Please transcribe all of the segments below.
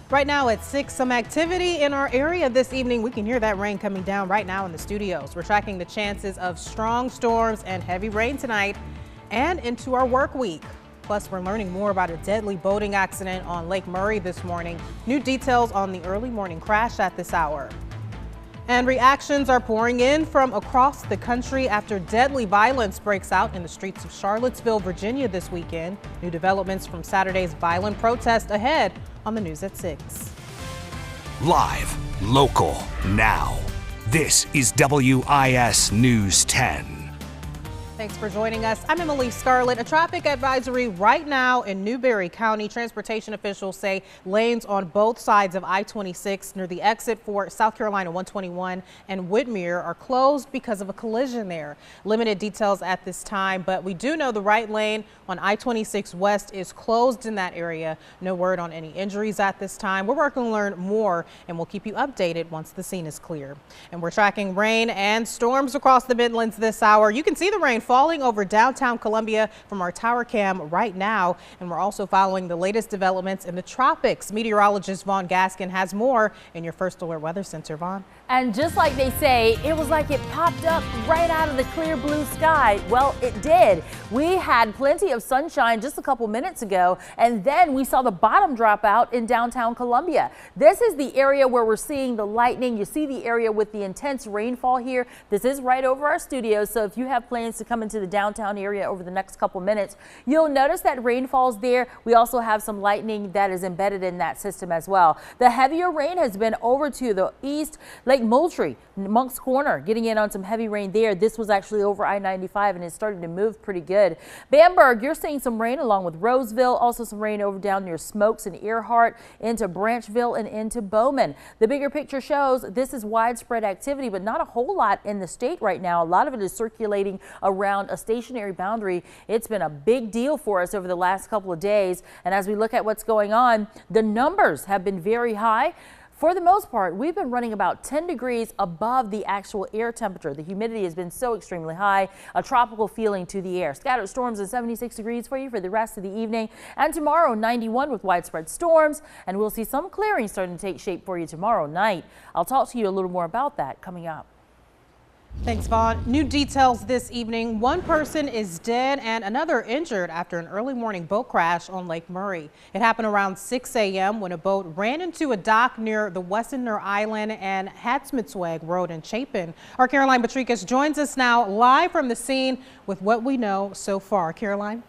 Right now at 6, some activity in our area this evening. We can hear that rain coming down right now in the studios. We're tracking the chances of strong storms and heavy rain tonight and into our work week. Plus, we're learning more about a deadly boating accident on Lake Murray this morning. New details on the early morning crash at this hour. And reactions are pouring in from across the country after deadly violence breaks out in the streets of Charlottesville, Virginia this weekend. New developments from Saturday's violent protest ahead on the news at 6. Live, local, now. This is WIS News 10. Thanks for joining us. I'm Emily Scarlett. A traffic advisory right now in Newberry County. Transportation officials say lanes on both sides of I-26 near the exit for South Carolina 121 and Whitmere are closed because of a collision there. Limited details at this time, but we do know the right lane on I-26 West is closed in that area. No word on any injuries at this time. We're working to learn more and we'll keep you updated once the scene is clear. And we're tracking rain and storms across the Midlands this hour. You can see the rain falling over downtown Columbia from our tower cam right now. And we're also following the latest developments in the tropics. Meteorologist Vaughn Gaskin has more in your First Alert Weather Center. Vaughn. And just like they say, it was like it popped up right out of the clear blue sky. Well, it did. We had plenty of sunshine just a couple minutes ago, and then we saw the bottom drop out in downtown Columbia. This is the area where we're seeing the lightning. You see the area with the intense rainfall here. This is right over our studios, so if you have plans to come into the downtown area over the next couple minutes, you'll notice that rainfall's there. We also have some lightning that is embedded in that system as well. The heavier rain has been over to the east. Lake Moultrie, Monk's Corner, getting in on some heavy rain there. This was actually over I-95 and it's starting to move pretty good. Bamberg, you're seeing some rain along with Roseville, also some rain over down near Smokes and Earhart, into Branchville and into Bowman. The bigger picture shows this is widespread activity, but not a whole lot in the state right now. A lot of it is circulating around a stationary boundary. It's been a big deal for us over the last couple of days. And as we look at what's going on, the numbers have been very high. For the most part, we've been running about 10 degrees above the actual air temperature. The humidity has been so extremely high, a tropical feeling to the air. Scattered storms at 76 degrees for you for the rest of the evening. And tomorrow, 91 with widespread storms. And we'll see some clearing starting to take shape for you tomorrow night. I'll talk to you a little more about that coming up. Thanks, Vaughn. New details this evening. One person is dead and another injured after an early morning boat crash on Lake Murray. It happened around 6 a.m. when a boat ran into a dock near the Wessener Island and Hatsmitsweg Road in Chapin. Our Caroline Patricus joins us now live from the scene with what we know so far. Caroline?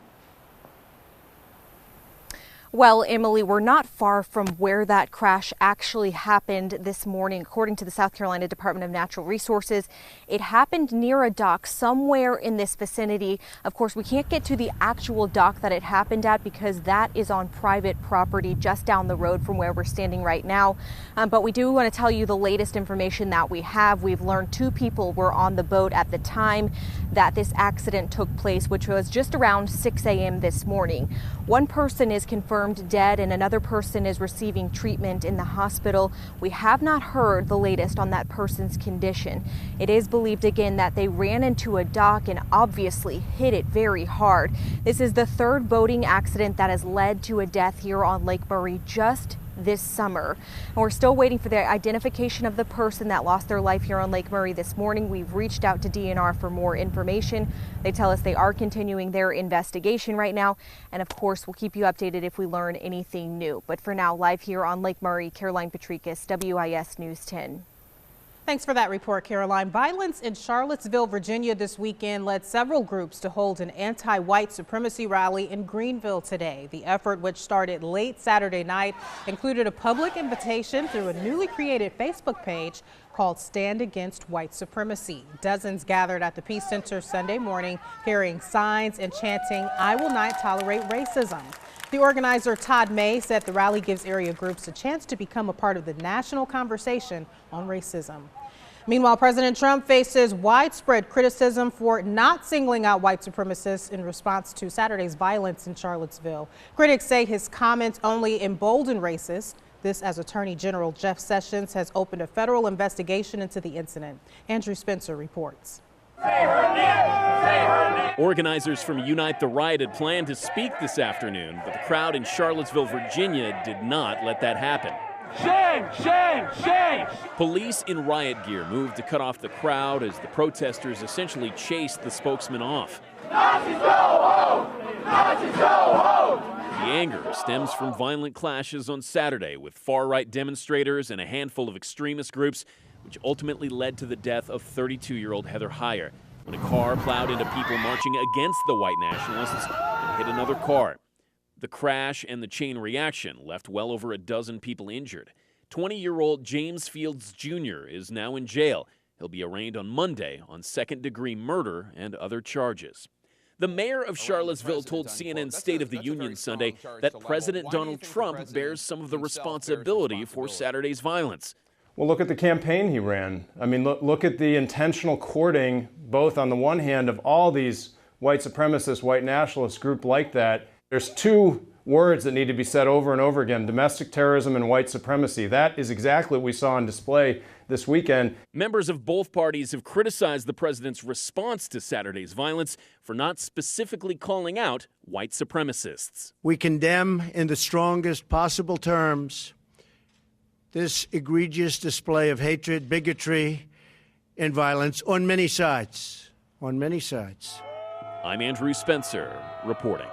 Well, Emily, we're not far from where that crash actually happened this morning. According to the South Carolina Department of Natural Resources, it happened near a dock somewhere in this vicinity. Of course, we can't get to the actual dock that it happened at because that is on private property just down the road from where we're standing right now. But we do want to tell you the latest information that we have. We've learned 2 people were on the boat at the time that this accident took place, which was just around 6 a.m. this morning. One person is confirmed dead and another person is receiving treatment in the hospital. We have not heard the latest on that person's condition. It is believed again that they ran into a dock and obviously hit it very hard. This is the 3rd boating accident that has led to a death here on Lake Murray just this summer. And we're still waiting for the identification of the person that lost their life here on Lake Murray this morning. We've reached out to DNR for more information. They tell us they are continuing their investigation right now. And of course, we'll keep you updated if we learn anything new. But for now, live here on Lake Murray, Caroline Patricus, WIS News 10. Thanks for that report, Caroline. Violence in Charlottesville, Virginia this weekend led several groups to hold an anti-white supremacy rally in Greenville today. The effort, which started late Saturday night, included a public invitation through a newly created Facebook page called Stand Against White Supremacy. Dozens gathered at the Peace Center Sunday morning carrying signs and chanting, "I will not tolerate racism." The organizer, Todd May, said the rally gives area groups a chance to become a part of the national conversation on racism. Meanwhile, President Trump faces widespread criticism for not singling out white supremacists in response to Saturday's violence in Charlottesville. Critics say his comments only embolden racists. This as Attorney General Jeff Sessions has opened a federal investigation into the incident. Andrew Spencer reports. Organizers from Unite the Right had planned to speak this afternoon, but the crowd in Charlottesville, Virginia did not let that happen. Shame, shame, shame! Police in riot gear moved to cut off the crowd as the protesters essentially chased the spokesman off. Nazis go home! Nazis go home! The anger stems from violent clashes on Saturday with far-right demonstrators and a handful of extremist groups, which ultimately led to the death of 32-year-old Heather Heyer when a car plowed into people marching against the white nationalists and hit another car. The crash and the chain reaction left well over a dozen people injured. 20-year-old James Fields Jr. is now in jail. He'll be arraigned on Monday on second-degree murder and other charges. The mayor of Charlottesville told CNN's State of the Union Sunday that President Donald Trump bears some of the responsibility for Saturday's violence. Well, look at the campaign he ran. I mean, look at the intentional courting, both on the one hand of all these white supremacist, white nationalist group like that. There's two words that need to be said over and over again: domestic terrorism and white supremacy. That is exactly what we saw on display this weekend. Members of both parties have criticized the president's response to Saturday's violence for not specifically calling out white supremacists. We condemn in the strongest possible terms this egregious display of hatred, bigotry, and violence on many sides. On many sides. I'm Andrew Spencer, reporting.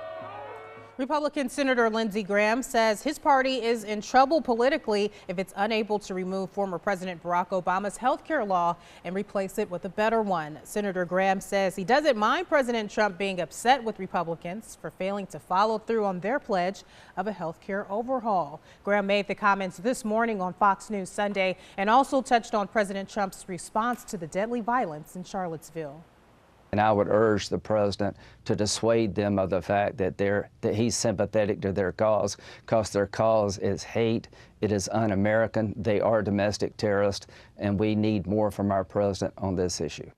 Republican Senator Lindsey Graham says his party is in trouble politically if it's unable to remove former President Barack Obama's health care law and replace it with a better one. Senator Graham says he doesn't mind President Trump being upset with Republicans for failing to follow through on their pledge of a health care overhaul. Graham made the comments this morning on Fox News Sunday and also touched on President Trump's response to the deadly violence in Charlottesville. And I would urge the president to dissuade them of the fact that he's sympathetic to their cause, because their cause is hate. It is un-American. They are domestic terrorists, and we need more from our president on this issue.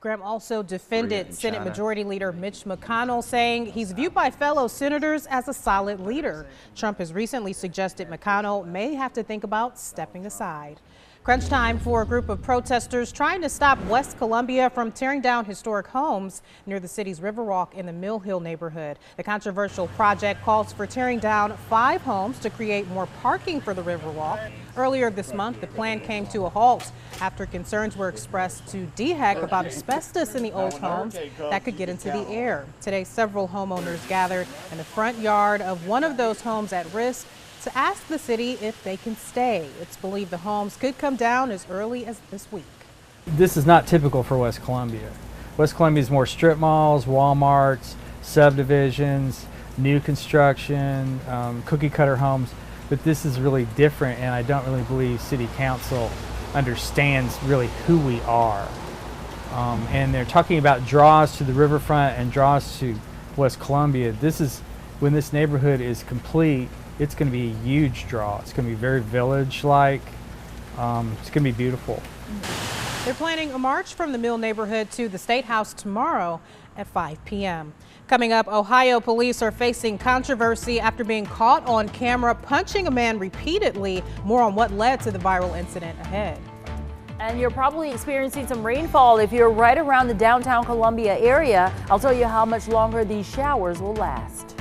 Graham also defended Senate Majority Leader Mitch McConnell, saying he's viewed by fellow senators as a solid leader. Trump has recently suggested McConnell may have to think about stepping aside. Crunch time for a group of protesters trying to stop West Columbia from tearing down historic homes near the city's Riverwalk in the Mill Hill neighborhood. The controversial project calls for tearing down 5 homes to create more parking for the Riverwalk. Earlier this month, the plan came to a halt after concerns were expressed to DHEC about asbestos in the old homes that could get into the air. Today, several homeowners gathered in the front yard of one of those homes at risk to ask the city if they can stay. It's believed the homes could come down as early as this week. This is not typical for West Columbia. West Columbia is more strip malls, Walmarts, subdivisions, new construction, cookie cutter homes, but this is really different, and I don't really believe City Council understands really who we are. And they're talking about draws to the riverfront and draws to West Columbia. When this neighborhood is complete, it's going to be a huge draw. It's going to be very village-like. It's going to be beautiful. They're planning a march from the Mill neighborhood to the State House tomorrow at 5 p.m. Coming up, Ohio police are facing controversy after being caught on camera punching a man repeatedly. More on what led to the viral incident ahead. And you're probably experiencing some rainfall if you're right around the downtown Columbia area. I'll tell you how much longer these showers will last.